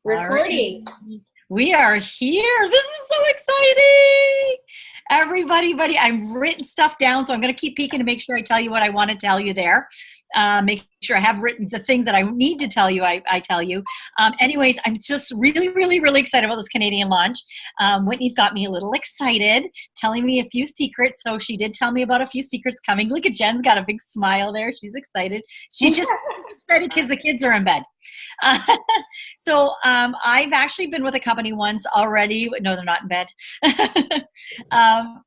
Recording. We are here. This is so exciting. Everybody, buddy, I've written stuff down, so I'm going to keep peeking to make sure I tell you what I want to tell you there. Make sure I have written the things that I need to tell you, I tell you. Anyways, I'm just really, really, really excited about this Canadian launch. Whitney's got me a little excited, telling me a few secrets. So she did tell me about a few secrets coming. Look at Jen's got a big smile there. She's excited. She's just excited because the kids are in bed. So I've actually been with a company once already. No, they're not in bed.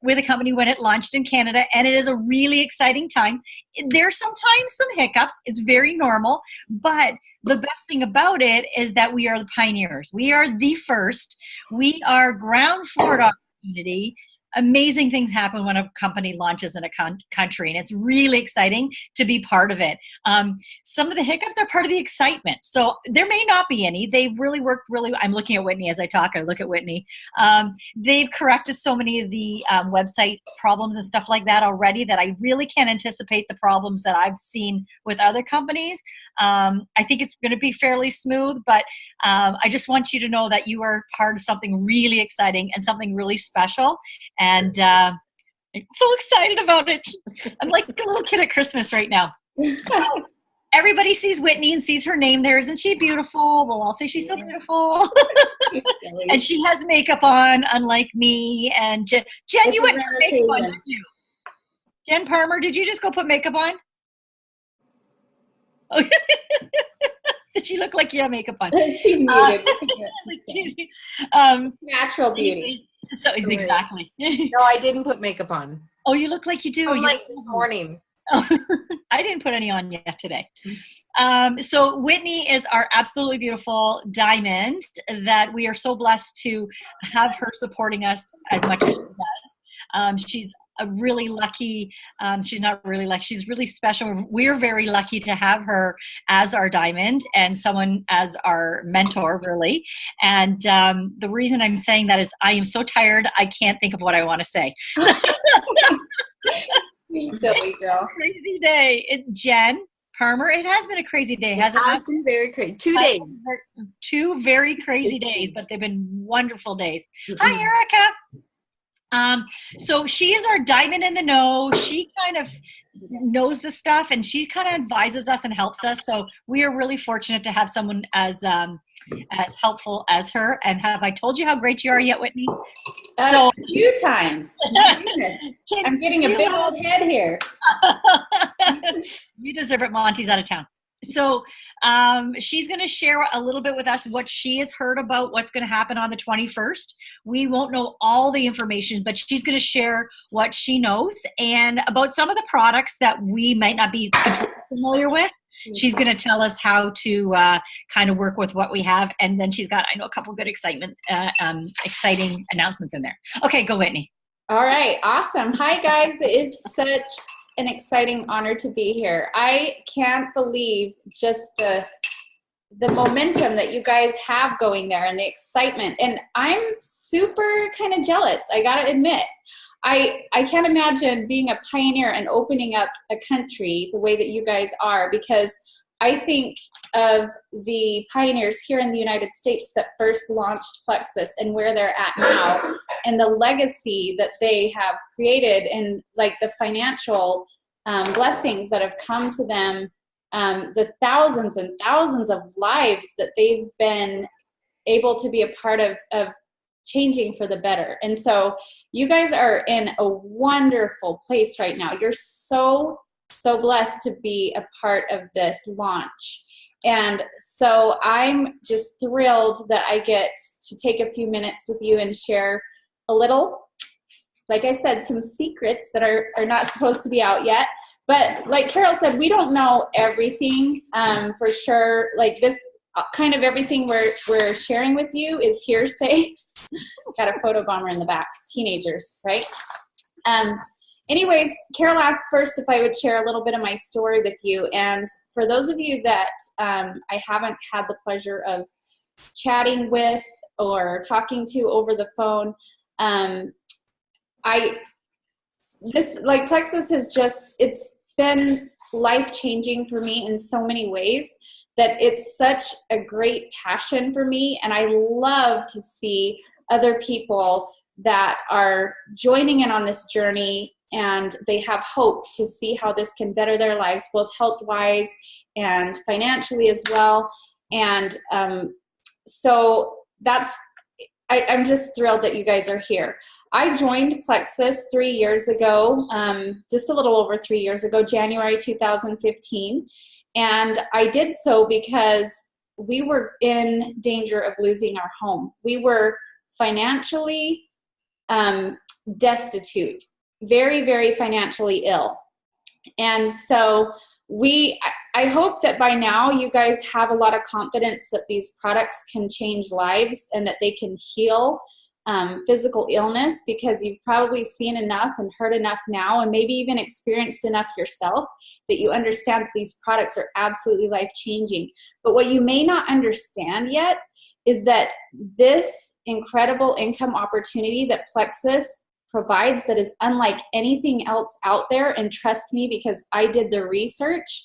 With a company when it launched in Canada, and it is a really exciting time. There's sometimes some hiccups. It's very normal, but the best thing about it is that we are the pioneers. We are the first. We are ground floor opportunity. Amazing things happen when a company launches in a country, and it's really exciting to be part of it. Some of the hiccups are part of the excitement. So there may not be any. They've really worked I'm looking at Whitney as I talk. I look at Whitney. They've corrected so many of the website problems and stuff like that already that I really can't anticipate the problems that I've seen with other companies. I think it's going to be fairly smooth, but I just want you to know that you are part of something really exciting and something really special. And I'm so excited about it. I'm like a little kid at Christmas right now. So everybody sees Whitney and sees her name there. Isn't she beautiful? We'll all say she's so beautiful. And she has makeup on, unlike me. And Jen, you went and put makeup on, didn't you? Jen Palmer, did you just go put makeup on? Oh. Did she look like you have makeup on? She's muted. Natural beauty. So exactly. No, I didn't put makeup on. Oh, you look like you do. Like this morning. Oh, I didn't put any on yet today. So Whitney is our absolutely beautiful diamond that we are so blessed to have her supporting us as much as she does. She's a really lucky, she's not really lucky, she's really special. We're very lucky to have her as our diamond and someone as our mentor, really. And the reason I'm saying that is I am so tired, I can't think of what I want to say. You're silly girl. Crazy day. Jen Palmer, it has been a crazy day, hasn't it? It has been very crazy. 2 days. 2 very crazy days, but they've been wonderful days. Hi, Erica. So she is our diamond in the know. She kind of knows the stuff and she kind of advises us and helps us. So we are really fortunate to have someone as helpful as her. And have I told you how great you are yet, Whitney? A few times. I'm getting a big old head here. You deserve it. Monty's out of town. So she's going to share a little bit with us what she has heard about what's going to happen on the 21st. We won't know all the information, but she's going to share what she knows and about some of the products that we might not be familiar with. She's going to tell us how to kind of work with what we have. And then she's got, I know, a couple good exciting announcements in there. Okay, go Whitney. All right, awesome. Hi, guys. It is such an exciting honor to be here. I can't believe just the momentum that you guys have going there and the excitement. And I'm super kind of jealous, I gotta admit. I can't imagine being a pioneer and opening up a country the way that you guys are, because I think of the pioneers here in the United States that first launched Plexus and where they're at now and the legacy that they have created and like the financial blessings that have come to them, the thousands and thousands of lives that they've been able to be a part of changing for the better. And so you guys are in a wonderful place right now. You're so blessed to be a part of this launch. And so I'm just thrilled that I get to take a few minutes with you and share a little, like I said, some secrets that are not supposed to be out yet. But like Karel said, we don't know everything for sure. Like this kind of everything we're sharing with you is hearsay. Got a photo bomber in the back, teenagers, right? Anyways, Karel asked first if I would share a little bit of my story with you. And for those of you that I haven't had the pleasure of chatting with or talking to over the phone, Plexus has it's been life-changing for me in so many ways. that it's such a great passion for me. And I love to see other people that are joining in on this journey, and they have hope to see how this can better their lives, both health-wise and financially as well. And so I'm just thrilled that you guys are here. I joined Plexus 3 years ago, just a little over 3 years ago, January 2015. And I did so because we were in danger of losing our home. We were financially destitute, very, very financially ill. And so I hope that by now you guys have a lot of confidence that these products can change lives and that they can heal physical illness, because you've probably seen enough and heard enough now, and maybe even experienced enough yourself, that you understand that these products are absolutely life-changing. But what you may not understand yet is that this incredible income opportunity that Plexus provides, that is unlike anything else out there, and trust me, because I did the research,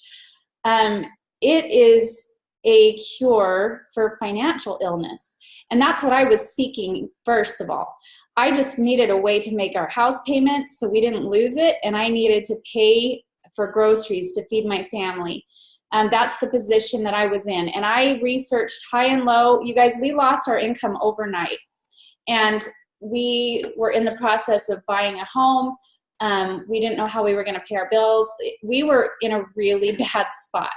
it is a cure for financial illness. And that's what I was seeking first of all. I just needed a way to make our house payment so we didn't lose it, and I needed to pay for groceries to feed my family. That's the position that I was in. And I researched high and low. You guys, we lost our income overnight. And we were in the process of buying a home. We didn't know how we were going to pay our bills. We were in a really bad spot.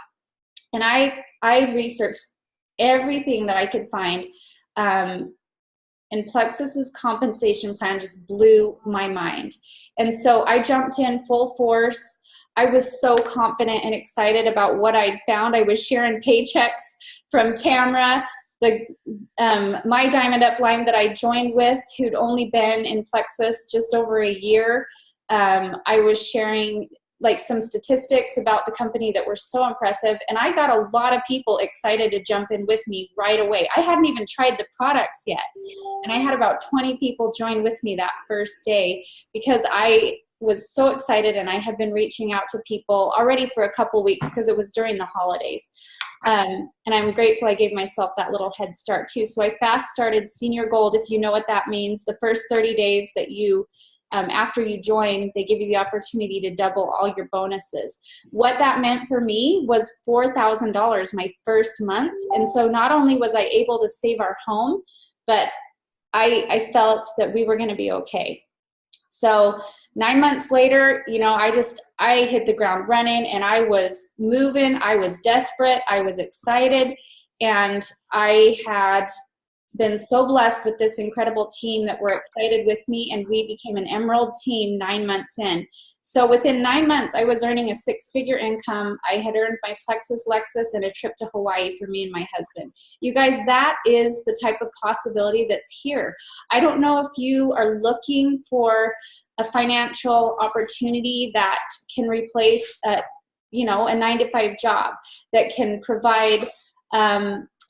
And I researched everything that I could find. And Plexus's compensation plan just blew my mind. And so I jumped in full force. I was so confident and excited about what I'd found. I was sharing paychecks from Tamra, my Diamond Upline that I joined with, who'd only been in Plexus just over a year. I was sharing like some statistics about the company that were so impressive, and I got a lot of people excited to jump in with me right away. I hadn't even tried the products yet, and I had about 20 people join with me that first day because I was so excited, and I had been reaching out to people already for a couple weeks because it was during the holidays. And I'm grateful I gave myself that little head start too. So I fast started Senior Gold, if you know what that means. The first 30 days that you, after you join, they give you the opportunity to double all your bonuses. What that meant for me was $4,000 my first month. And so not only was I able to save our home, but I felt that we were going to be okay. So 9 months later, you know, I hit the ground running, and I was moving. I was desperate. I was excited. And I had been so blessed with this incredible team that were excited with me, and we became an Emerald team 9 months in. So within 9 months, I was earning a six-figure income. I had earned my Plexus Lexus and a trip to Hawaii for me and my husband. You guys, that is the type of possibility that's here. I don't know if you are looking for a financial opportunity that can replace a 9-to-5 job, that can provide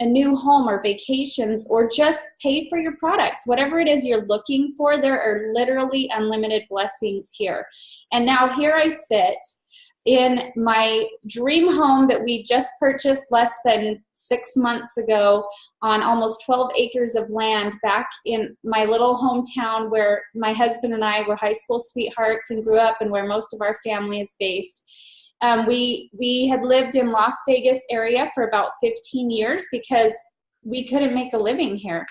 a new home or vacations, or just pay for your products. Whatever it is you're looking for, there are literally unlimited blessings here. And now here I sit in my dream home that we just purchased less than 6 months ago on almost 12 acres of land back in my little hometown where my husband and I were high school sweethearts and grew up, and where most of our family is based. We had lived in Las Vegas area for about 15 years because we couldn't make a living here.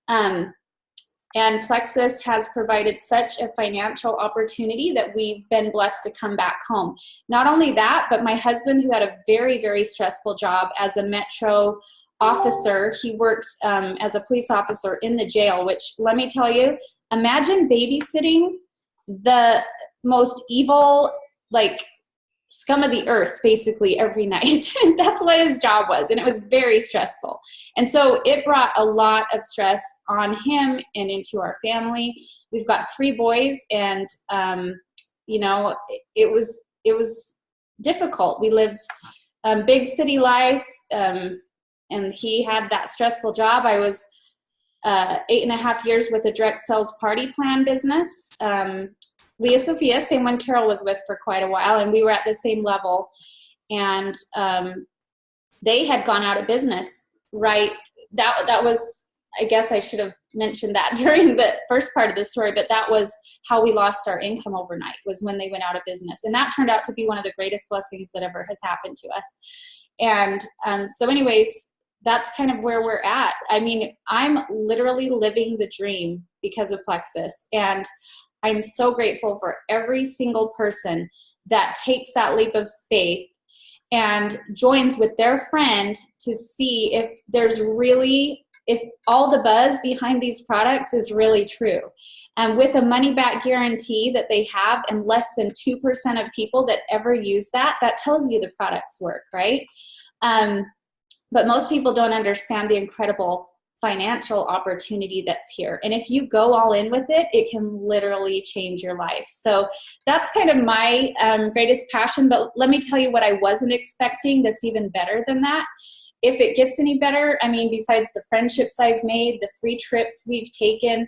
And Plexus has provided such a financial opportunity that we've been blessed to come back home. Not only that, but my husband, who had a very, very stressful job as a Metro officer, he worked as a police officer in the jail, which, let me tell you, imagine babysitting the most evil, scum of the earth basically every night. That's what his job was, and it was very stressful. And so it brought a lot of stress on him and into our family. We've got 3 boys, and it was difficult. We lived big city life, and he had that stressful job. I was 8.5 years with a direct sales party plan business. Leah Sophia, same one Karel was with for quite a while, and we were at the same level. And they had gone out of business, right? That was, I guess I should have mentioned that during the first part of the story, but that was how we lost our income overnight, was when they went out of business. And that turned out to be one of the greatest blessings that ever has happened to us. And so anyways, that's kind of where we're at. I mean, I'm literally living the dream because of Plexus. And I'm so grateful for every single person that takes that leap of faith and joins with their friend to see if there's really, if all the buzz behind these products is really true. And with a money back guarantee that they have, and less than 2% of people that ever use that, that tells you the products work, right? But most people don't understand the incredible financial opportunity that's here. And if you go all in with it, it can literally change your life. So that's kind of my greatest passion. But let me tell you what I wasn't expecting that's even better than that. If it gets any better, I mean, besides the friendships I've made, the free trips we've taken,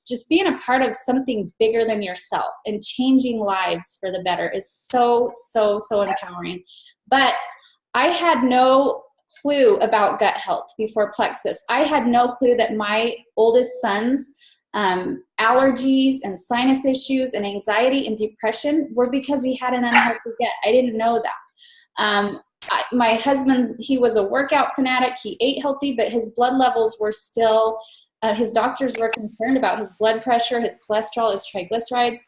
just being a part of something bigger than yourself and changing lives for the better is so, so, so empowering. But I had no clue about gut health before Plexus. I had no clue that my oldest son's allergies and sinus issues and anxiety and depression were because he had an unhealthy gut. I didn't know that. My husband, he was a workout fanatic. He ate healthy, but his blood levels were still, his doctors were concerned about his blood pressure, his cholesterol, his triglycerides.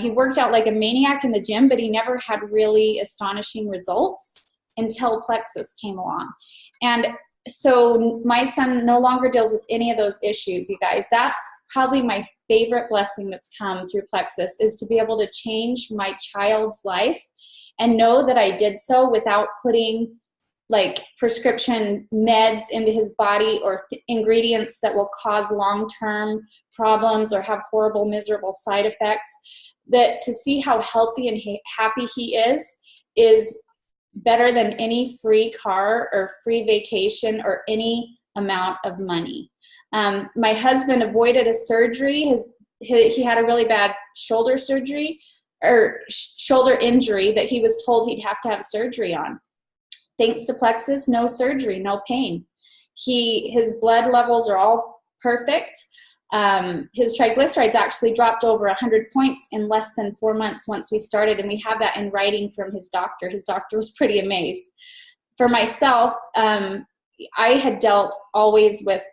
He worked out like a maniac in the gym, but he never had really astonishing results until Plexus came along. And so my son no longer deals with any of those issues, you guys. That's probably my favorite blessing that's come through Plexus, is to be able to change my child's life and know that I did so without putting like prescription meds into his body or ingredients that will cause long-term problems or have horrible, miserable side effects. That to see how healthy and happy he is better than any free car or free vacation or any amount of money. My husband avoided a surgery. He had a really bad shoulder surgery or shoulder injury that he was told he'd have to have surgery on. Thanks to Plexus, no surgery, no pain. His blood levels are all perfect. His triglycerides actually dropped over 100 points in less than 4 months once we started, and we have that in writing from his doctor. His doctor was pretty amazed. For myself, I had dealt always with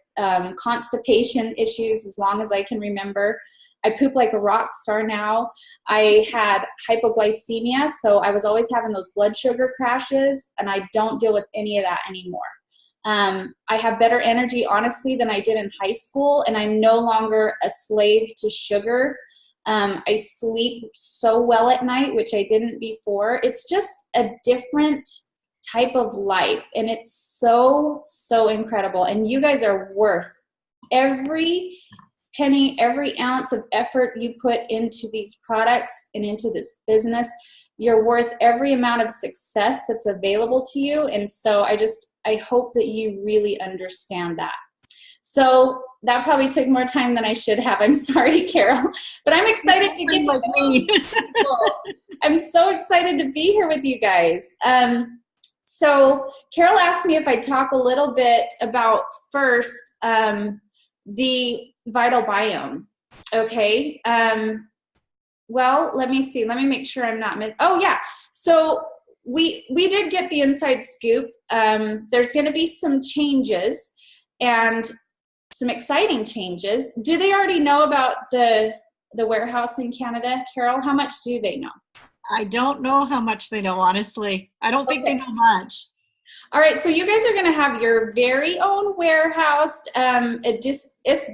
constipation issues as long as I can remember. I poop like a rock star now. I had hypoglycemia, so I was always having those blood sugar crashes, and I don't deal with any of that anymore. I have better energy, honestly, than I did in high school, and I'm no longer a slave to sugar. I sleep so well at night, which I didn't before. It's just a different type of life, and it's so, so incredible. And you guys are worth every penny, every ounce of effort you put into these products and into this business. You're worth every amount of success that's available to you. And so I hope that you really understand that. So that probably took more time than I should have. I'm sorry, Karel, but I'm excited to get like me. I'm so excited to be here with you guys. So Karel asked me if I'd talk a little bit about first the vital biome. Okay. Well, let me see. Let me make sure I'm not oh yeah. So we did get the inside scoop. There's going to be some changes and some exciting changes. Do they already know about the warehouse in Canada, Karel? How much do they know? I don't know how much they know, honestly. I don't think they know much. All right, so you guys are going to have your very own warehouse, a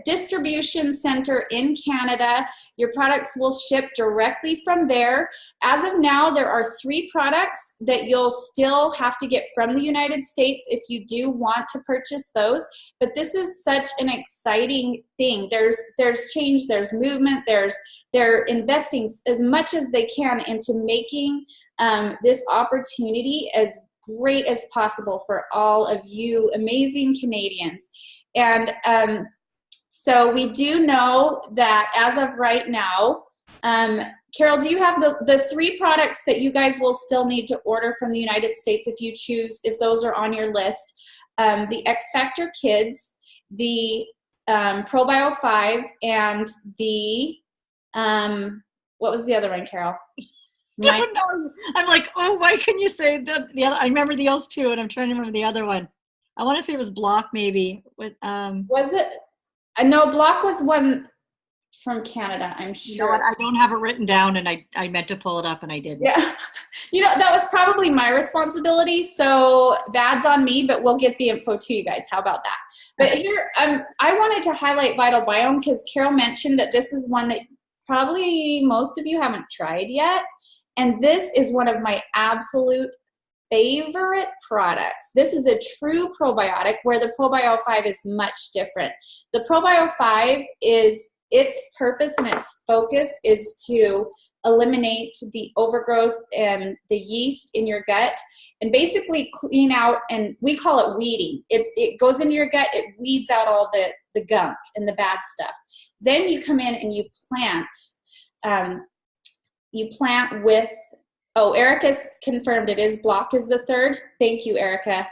distribution center in Canada. Your products will ship directly from there. As of now, there are 3 products that you'll still have to get from the United States if you do want to purchase those. But this is such an exciting thing. There's change, there's movement, they're investing as much as they can into making this opportunity as great as possible for all of you amazing Canadians. And so we do know that as of right now, Karel, do you have the 3 products that you guys will still need to order from the United States if you choose, if those are on your list? The X Factor Kids, the ProBio 5, and the, what was the other one, Karel? I don't know. I'm like, oh, why can you say the other? I remember the else 2, and I'm trying to remember the other one. I want to say it was Block, maybe. With Was it? No, Block was one from Canada, I'm sure. You know what? I don't have it written down, and I meant to pull it up, and I didn't. Yeah. That was probably my responsibility, so bad's on me, but we'll get the info to you guys. How about that? But here, I wanted to highlight Vital Biome because Karel mentioned that this is one that probably most of you haven't tried yet. And this is one of my absolute favorite products. This is a true probiotic where the ProBio 5 is much different. The ProBio 5 is, its purpose and its focus is to eliminate the overgrowth and the yeast in your gut and basically clean out, and we call it weeding. It goes into your gut, it weeds out all the gunk and the bad stuff. Then you come in and you plant. You plant with, oh, Erica's confirmed it is Block is the 3rd. Thank you, Erica.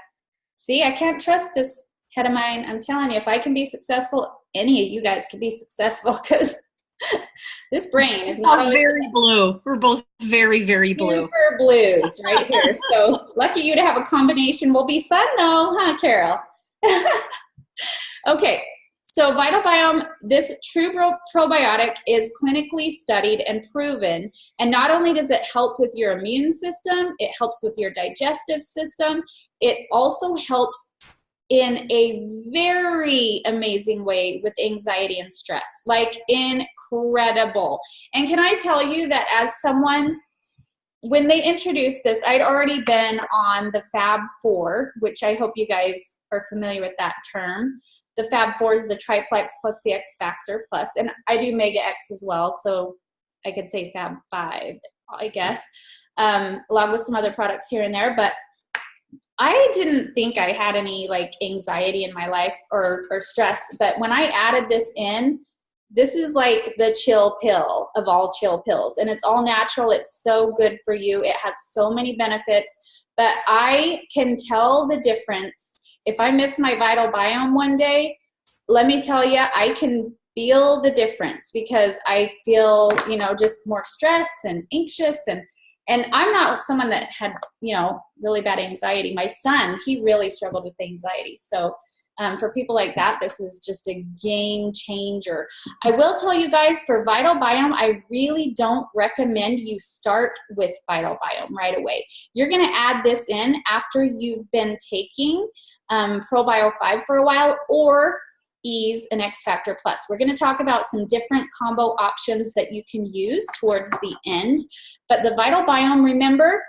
See, I can't trust this head of mine. I'm telling you, if I can be successful, any of you guys can be successful because this brain is not very blue. We're both very, very blue. Super blues right here. So lucky you to have a combination. Will be fun though, huh, Karel? Okay. So Vital Biome, this true probiotic is clinically studied and proven. And not only does it help with your immune system, it helps with your digestive system. It also helps in a very amazing way with anxiety and stress, like incredible. And can I tell you that as someone, when they introduced this, I'd already been on the Fab 4, which I hope you guys are familiar with that term. The Fab 4 is the triplex plus the X Factor plus, and I do Mega X as well, so I could say Fab 5, I guess, along with some other products here and there. But I didn't think I had any like anxiety in my life or stress, but when I added this in, this is like the chill pill of all chill pills, and it's all natural. It's so good for you. It has so many benefits, but I can tell the difference. If I miss my Vital Biome one day, let me tell you, I can feel the difference because I feel, just more stress and anxious. And I'm not someone that had, really bad anxiety. My son, he really struggled with anxiety. So for people like that, this is just a game changer. I will tell you guys, for Vital Biome, I really don't recommend you start with Vital Biome right away. You're going to add this in after you've been taking ProBio 5 for a while, or Ease and X Factor Plus. We're going to talk about some different combo options that you can use towards the end. But the Vital Biome, remember,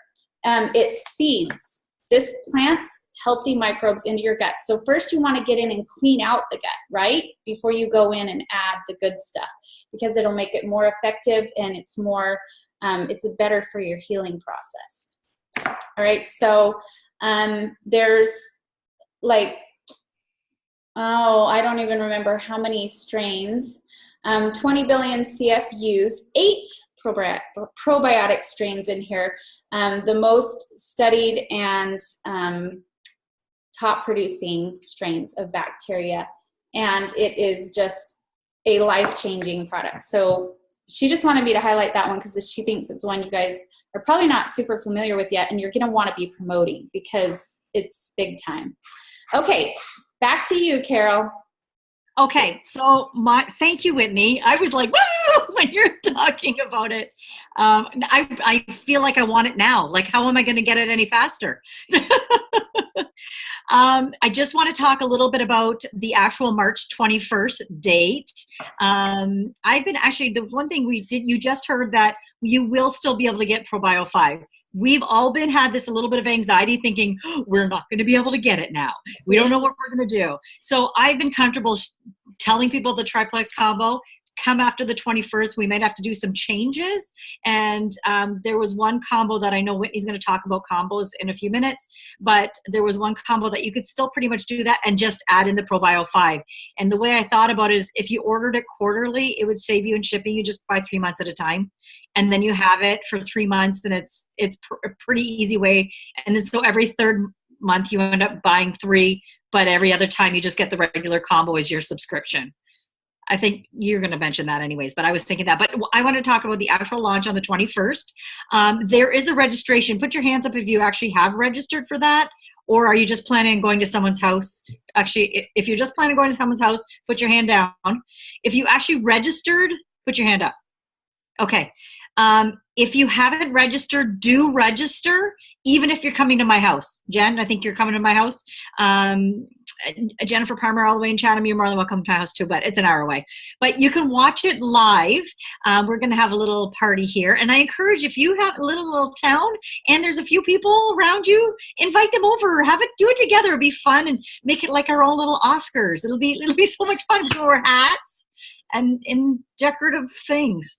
it seeds. This plants healthy microbes into your gut. So first you want to get in and clean out the gut, right? Before you go in and add the good stuff, because it'll make it more effective and it's more, it's better for your healing process. All right, so there's like, I don't even remember how many strains, 20 billion CFUs, 8 probiotic strains in here, the most studied and top producing strains of bacteria. And it is just a life-changing product. So she just wanted me to highlight that one because she thinks it's one you guys are probably not super familiar with yet, and you're going to want to be promoting because it's big time. Okay, back to you, Karel. Okay, so thank you, Whitney. I was like, woo, when you're talking about it. I feel like I want it now. Like, how am I going to get it any faster? I just want to talk a little bit about the actual March 21st date. I've been actually, the one thing you just heard that you will still be able to get ProBio 5. We've all had this a little bit of anxiety thinking, we're not going to be able to get it now. We don't know what we're going to do. So I've been comfortable telling people the triplex combo. come after the 21st, we might have to do some changes. And there was one combo that I know Whitney's going to talk about combos in a few minutes, but there was one combo that you could still pretty much do that and just add in the ProBio 5. And the way I thought about it is if you ordered it quarterly, it would save you in shipping. You just buy 3 months at a time, and then you have it for 3 months, and it's a pretty easy way. And then so every third month you end up buying 3, but every other time you just get the regular combo as your subscription. I think you're going to mention that anyways, but I was thinking that. But I want to talk about the actual launch on the 21st. There is a registration. Put your hands up if you actually have registered for that, or are you just planning on going to someone's house? Actually, if you're just planning on going to someone's house, put your hand down. If you actually registered, put your hand up. Okay. If you haven't registered, do register, even if you're coming to my house. Jen, I think you're coming to my house. Jennifer Palmer, all the way in Chatham, you're more than welcome to my house too, but it's an hour away. But you can watch it live. We're going to have a little party here. And I encourage, if you have a little town and there's a few people around you, invite them over, do it together. It'll be fun and make it like our own little Oscars. It'll be so much fun to wear hats and decorative things.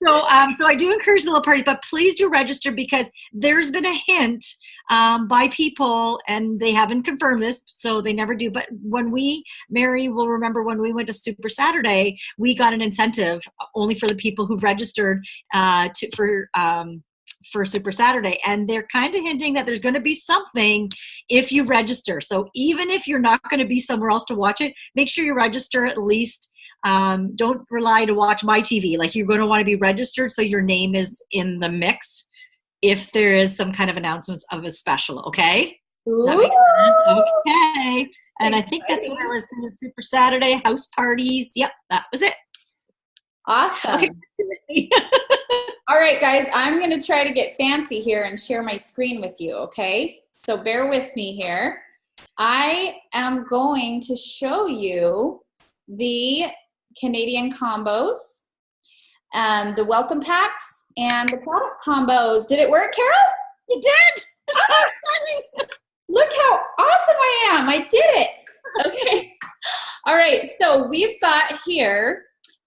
So I do encourage the little party, but please do register, because there's been a hint by people, and they haven't confirmed this, so they never do. But Mary will remember when we went to Super Saturday, we got an incentive only for the people who registered for Super Saturday. And they're kind of hinting that there's going to be something if you register. So even if you're not going to be somewhere else to watch it, make sure you register at least. Don't rely to watch my TV. Like, you're going to want to be registered so your name is in the mix if there is some kind of announcements of a special. Okay. Does that make sense? Okay. And I think that's what I was saying. Super Saturday house parties. Yep, that was it. Awesome. Okay. All right, guys, I'm going to try to get fancy here and share my screen with you. Okay. So bear with me here. I am going to show you the Canadian combos, the welcome packs, and the product combos. Did it work, Karel? You did. It's so exciting. Look how awesome I am. I did it. Okay. All right. So we've got here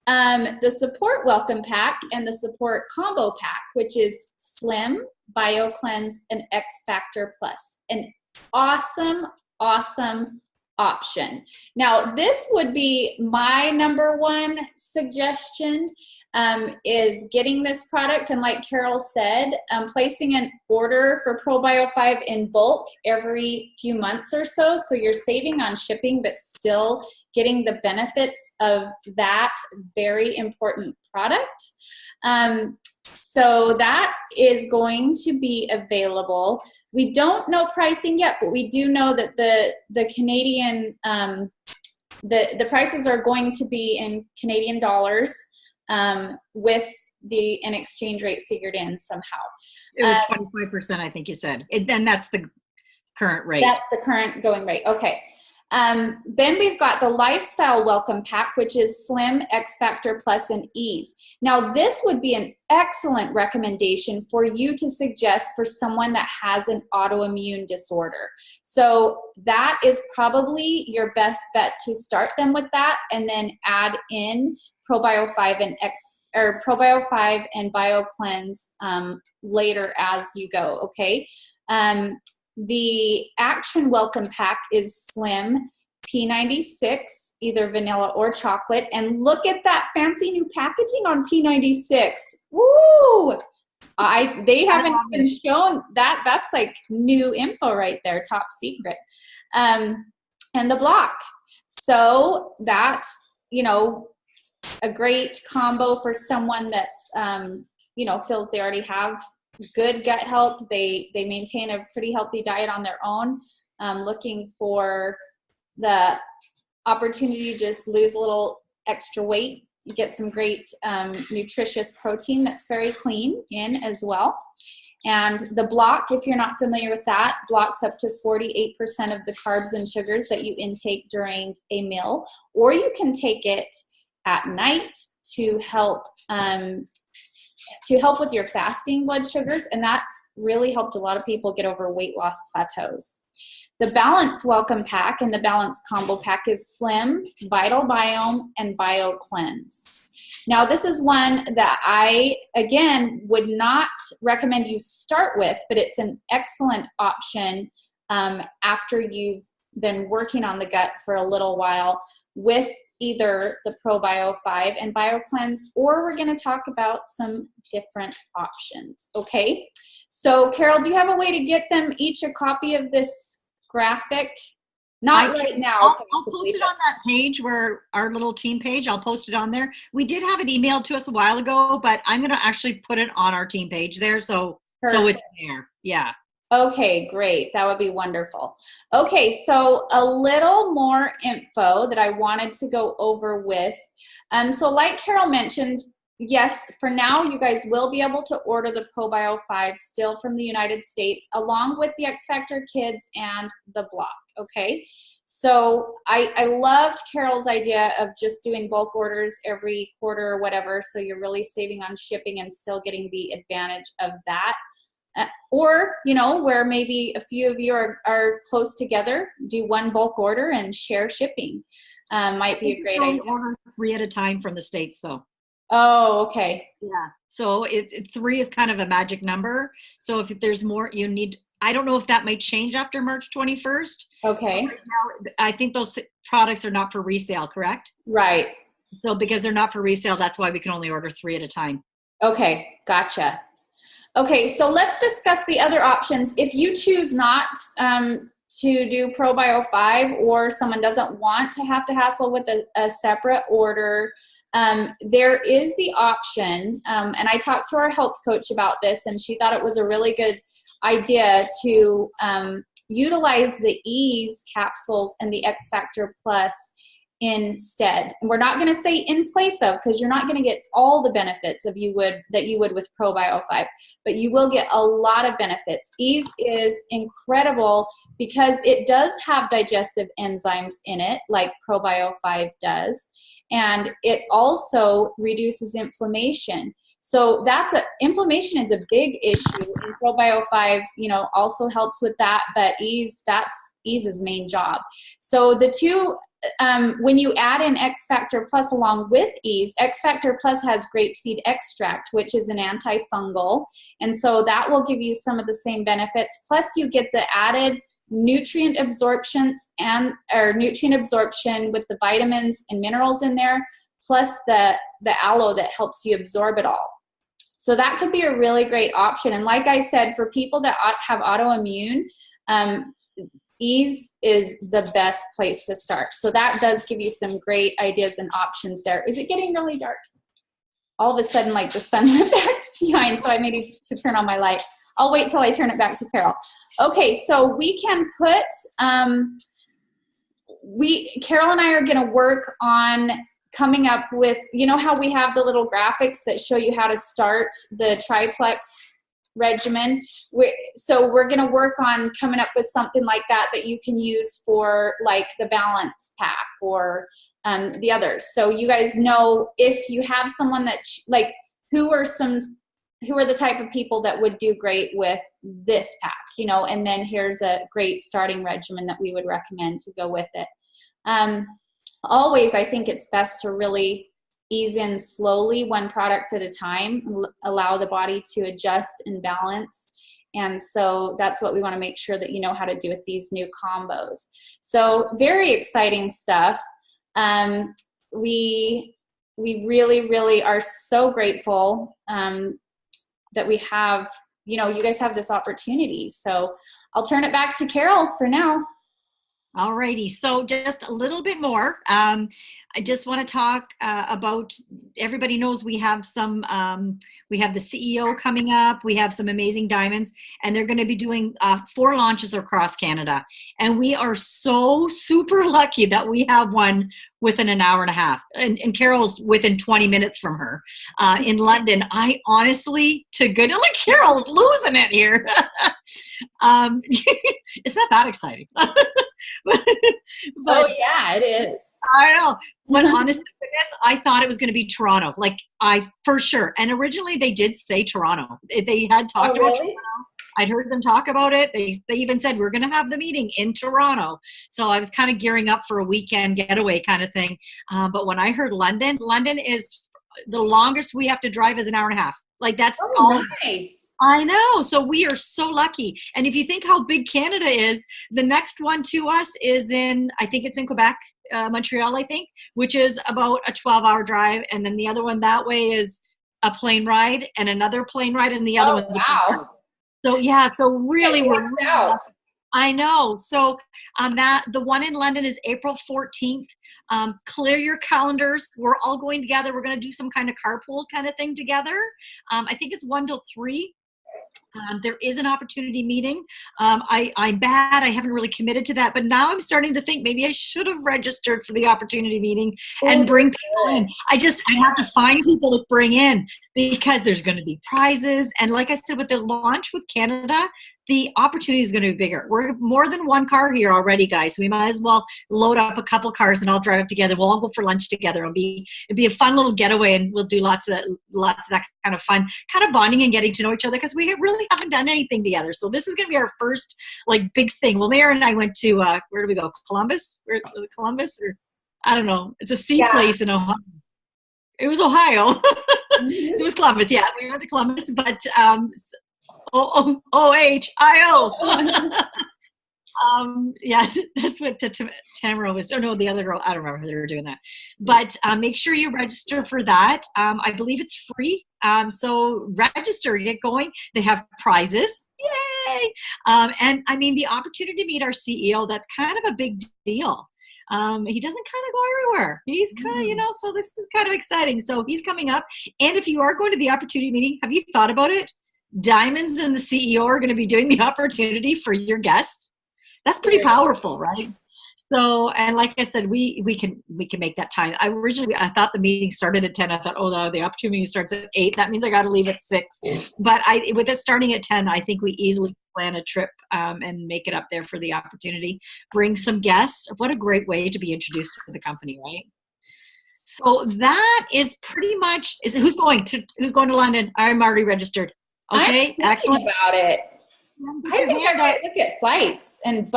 the support welcome pack and the support combo pack, which is Slim, Bio Cleanse, and X Factor Plus. An awesome, awesome option. Now, this would be my number one suggestion, is getting this product, and like Karel said, placing an order for ProBio 5 in bulk every few months or so, so you're saving on shipping but still getting the benefits of that very important product. So that is going to be available. We don't know pricing yet, but we do know that the Canadian, the prices are going to be in Canadian dollars, with an exchange rate figured in somehow. It was 25%, I think you said. Then that's the current rate. That's the current going rate. Okay. Then we've got the Lifestyle Welcome Pack, which is Slim, X Factor Plus, and Ease. Now, this would be an excellent recommendation for you to suggest for someone that has an autoimmune disorder. So that is probably your best bet, to start them with that and then add in ProBio 5 and ProBio 5 and Bio Cleanse later as you go. Okay. The Action Welcome Pack is Slim, P96, either vanilla or chocolate. And look at that fancy new packaging on P96. Woo! They haven't even shown that. That's like new info right there, top secret. And the block. So that's, a great combo for someone that's, feels they already have good gut health. They maintain a pretty healthy diet on their own, looking for the opportunity to just lose a little extra weight, get some great nutritious protein that's very clean in as well. And the block, if you're not familiar with that, blocks up to 48% of the carbs and sugars that you intake during a meal, or you can take it at night to help with your fasting blood sugars, and that's really helped a lot of people get over weight loss plateaus. The Balance Welcome Pack and the Balance Combo Pack is Slim, Vital Biome, and Bio Cleanse. Now, this is one that I, again, would not recommend you start with, but it's an excellent option after you've been working on the gut for a little while with either the ProBio 5 and Bio Cleanse, or we're going to talk about some different options, okay? So, Karel, do you have a way to get them each a copy of this graphic? Not right now. I'll post it on that page, where our little team page, I'll post it on there. We did have it emailed to us a while ago, but I'm going to actually put it on our team page there. So it's there. Yeah. Okay, great. That would be wonderful. Okay, so a little more info that I wanted to go over with. So like Karel mentioned, yes, for now, you guys will be able to order the ProBio 5 still from the United States, along with the X Factor Kids and the block, okay? So I loved Karel's idea of just doing bulk orders every quarter or whatever, so you're really saving on shipping and still getting the advantage of that. Or, you know, where maybe a few of you are close together, do one bulk order and share shipping. Might be a great idea. Order 3 at a time from the States, though. Oh, okay. Yeah. So 3 is kind of a magic number. So if there's more, you need, I don't know if that might change after March 21st. Okay. Right now, I think those products are not for resale, correct? Right. So because they're not for resale, that's why we can only order 3 at a time. Okay, gotcha. Okay, so let's discuss the other options. If you choose not to do ProBio 5, or someone doesn't want to have to hassle with a separate order, there is the option, and I talked to our health coach about this, and she thought it was a really good idea to utilize the Ease capsules and the X Factor Plus instead. And we're not going to say in place of, because you're not going to get all the benefits that you would with ProBio 5, but you will get a lot of benefits. Ease is incredible because it does have digestive enzymes in it, like ProBio 5 does, and it also reduces inflammation. So inflammation is a big issue, and ProBio 5, you know, also helps with that, but that's Ease's main job. So the two, when you add in X Factor Plus along with Ease, X Factor Plus has grapeseed extract, which is an antifungal, and so that will give you some of the same benefits. Plus, you get the added nutrient absorption with the vitamins and minerals in there, plus the aloe that helps you absorb it all. So that could be a really great option. And like I said, for people that have autoimmune, Ease is the best place to start. So that does give you some great ideas and options there. Is it getting really dark? All of a sudden, like the sun went back behind, so I may need to turn on my light. I'll wait till I turn it back to Karel. Okay, so we can put, Karel and I are gonna work on coming up with, you know how we have the little graphics that show you how to start the triplex regimen? So we're going to work on coming up with something like that you can use for like the balance pack or the others. So you guys know, if you have someone that like, who are the type of people that would do great with this pack, you know, and then here's a great starting regimen that we would recommend to go with it. Always, I think it's best to really ease in slowly, one product at a time, allow the body to adjust and balance. And so that's what we want to make sure that you know how to do with these new combos. So very exciting stuff. We really, really are so grateful that we have, you know, you guys have this opportunity. So I'll turn it back to Karel for now. Alrighty, so just a little bit more. I just want to talk about, everybody knows we have we have the CEO coming up, we have some amazing diamonds, and they're going to be doing 4 launches across Canada. And we are so super lucky that we have one within an hour and a half. And Karel's within 20 minutes from her in London. I honestly, look, Karel's losing it here. It's not that exciting. but, oh yeah, it is. I know. But honestly, I thought it was going to be Toronto, like for sure. And originally they did say Toronto. They had talked about Toronto. I'd heard them talk about it. They even said, we're going to have the meeting in Toronto. So I was kind of gearing up for a weekend getaway kind of thing. But when I heard London is the longest we have to drive is an hour and a half. Like that's all. Nice. I know. So we are so lucky. And if you think how big Canada is, the next one to us is I think it's in Quebec, Montreal, I think, which is about a 12-hour drive. And then the other one that way is a plane ride and another plane ride. And the other one's a plane ride. So yeah, so really we're out. I know. So the one in London is April 14th. Clear your calendars. We're all going together. We're going to do some kind of carpool kind of thing together. I think it's 1 till 3. There is an opportunity meeting. I'm bad. I haven't really committed to that, but now I'm starting to think maybe I should have registered for the opportunity meeting and bring people in. I have to find people to bring in because there's going to be prizes. And like I said, with the launch with Canada, the opportunity is going to be bigger. We're more than one car here already, guys. So we might as well load up a couple cars and I'll drive up together. We'll all go for lunch together. It'd be a fun little getaway, and we'll do lots of that kind of fun, kind of bonding and getting to know each other because we really haven't done anything together. So this is going to be our first like big thing. Well, Mary and I went to where do we go? Columbus? Columbus, or I don't know. It's a sea place in Ohio. It was Ohio. It was Columbus. Yeah, we went to Columbus, but OHIO. Yeah, that's what Tamara was. Oh no, the other girl. I don't remember how they were doing that. But make sure you register for that. I believe it's free. So register, get going. They have prizes. Yay! And I mean, the opportunity to meet our CEO, that's kind of a big deal. He doesn't kind of go everywhere. He's kind of, so this is kind of exciting. So he's coming up. And if you are going to the opportunity meeting, have you thought about it? Diamonds and the CEO are going to be doing the opportunity for your guests. That's pretty powerful, right? So, and like I said, we can make that time. I thought the meeting started at 10. I thought, oh no, the opportunity starts at 8. That means I got to leave at 6. But with it starting at 10, I think we easily plan a trip and make it up there for the opportunity. Bring some guests. What a great way to be introduced to the company, right? So that is pretty much. Who's going to London? I'm already registered. Okay, excellent. About it. I think I might look at flights and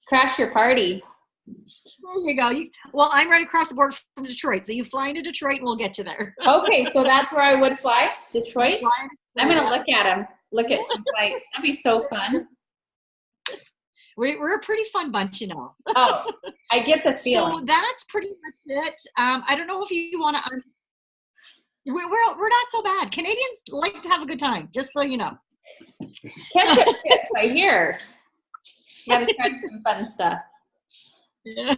crash your party. There you go. Well, I'm right across the board from Detroit, so you fly into Detroit and we'll get you there. Okay, so that's where I would fly, Detroit. I'm going to look at some flights. That'd be so fun. We're a pretty fun bunch, you know. Oh, I get the feeling. So that's pretty much it. I don't know if you want to. We're not so bad. Canadians like to have a good time, just so you know. Ketchup tips, I hear. You got to try some fun stuff. Yeah.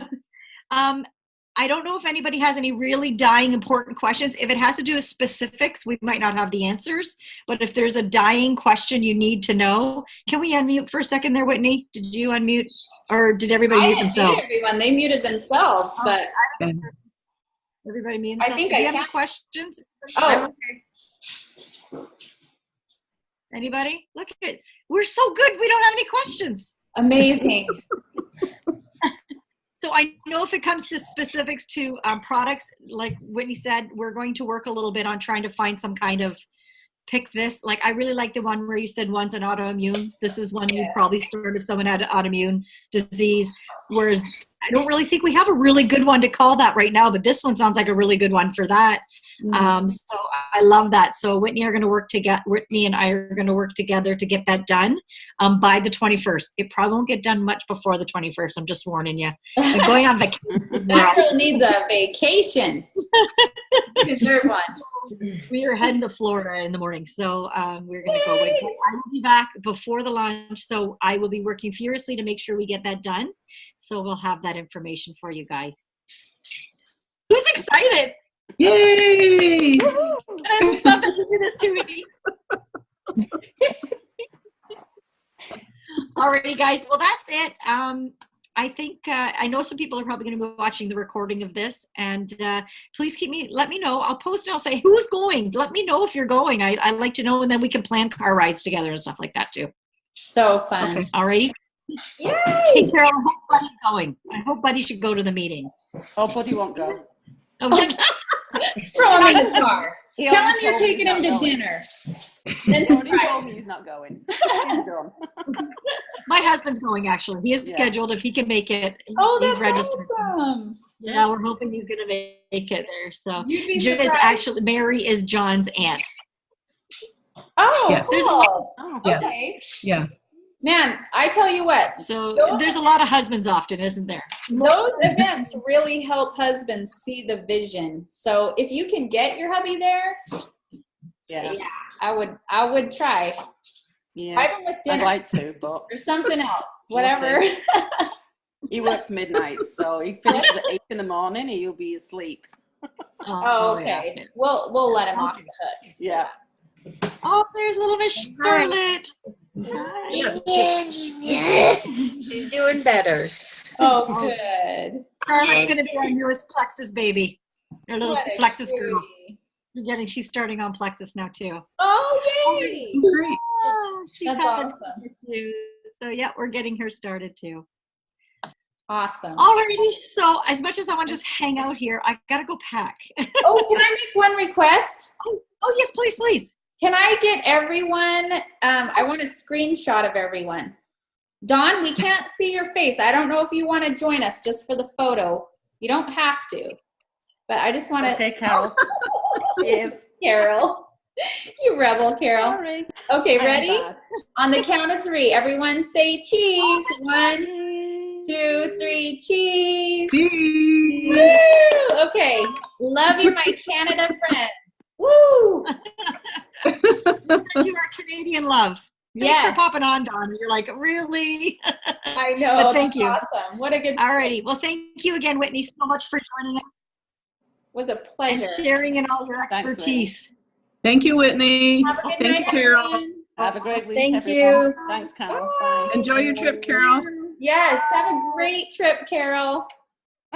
I don't know if anybody has any really dying important questions. If it has to do with specifics, we might not have the answers. But if there's a dying question you need to know, can we unmute for a second there, Whitney? Did you unmute, or did everybody mute themselves? Everyone, they muted themselves, but everybody mute I themselves. think do you I have any questions? Oh, okay. Anybody? Look at it. We're so good. We don't have any questions. Amazing. So I know if it comes to specifics to products, like Whitney said, we're going to work a little bit on trying to find some kind of pick this. Like I really like the one where you said one's an autoimmune. This is one you'd probably start if someone had an autoimmune disease. Whereas I don't really think we have a really good one to call that right now, but this one sounds like a really good one for that. So I love that. So Whitney and I are going to work together to get that done by the 21st. It probably won't get done much before the 21st. I'm just warning you. I'm going on vacation. That girl needs a vacation. You deserve one. We are heading to Florida in the morning, so we're going to go away. But I will be back before the launch, so I will be working furiously to make sure we get that done. So we'll have that information for you guys. Who's excited? Yay! I love that you do this to me. Alrighty, guys. Well, that's it. I think I know some people are probably going to be watching the recording of this, and please let me know. I'll post and I'll say who's going. Let me know if you're going. I like to know, and then we can plan car rides together and stuff like that too. So fun. Okay. Alrighty. Yay! Hey, Karel, I hope Buddy's going. I hope Buddy should go to the meeting. Oh, Buddy won't go. Oh, Throw him in the car. Tell him you're taking him to dinner. Then Tony surprise. told me he's not going. He's gone. My husband's going, actually. He is Yeah. scheduled. If he can make it, Oh, he's that's registered. awesome. Yeah, we're hoping he's going to make it there. So You'd be June is surprised. actually, Mary is John's aunt. Oh, Yes. cool. Oh, Yeah. Okay. Yeah. Man, I tell you what, So those, there's a lot of husbands often, isn't there? those events really help husbands see the vision. So if you can get your hubby there, yeah. yeah, I would try. Yeah. Either with I'd dinner like to, but or something else, We'll whatever. he works midnight, so he finishes at 8 in the morning and he'll be asleep. Oh, okay. Yeah. We'll let him off the hook. Yeah. Oh, there's little Miss Charlotte. She's doing better. Oh, good. Charlotte's going to be our newest Plexus baby. Our little What a Plexus girl. cutie. She's starting on Plexus now too. Oh, yay. Great. Oh, she's That's had awesome. some issues. So yeah, we're getting her started too. Awesome. Alrighty. So as much as I want to just hang out here, I gotta go pack. Oh, can I make one request? Oh yes, please, please. Can I get everyone? I want a screenshot of everyone. Dawn, we can't see your face. I don't know if you want to join us just for the photo. You don't have to, but I just want to. Okay, Carol. Yes. Carol, you rebel, Carol. Sorry. Okay, I'm ready? bad. On the count of 3, everyone say cheese. 1, Yay. 2, 3, cheese. See? Woo! Okay, love you, my Canada friends. Woo! You are Canadian love. Thanks Yes, for popping on, Dawn. You're like, really? I know. But thank That's you. Awesome. What a good. Alrighty. Well, thank you again, Whitney, so much for joining us Was a and pleasure. sharing in all your Thanks, Whitney. expertise. Thank you, Whitney. Have a good Thank night, you, Carol. everyone. Have a great week, Thank everyone. you. Thanks, Carol. Bye. Enjoy your trip, Carol. Yes, have a great trip, Carol.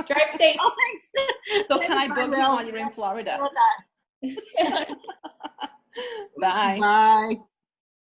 Drive safe. Oh, thanks. So can I Bye, book you Will. while you're in Florida? Love that. Bye. Bye.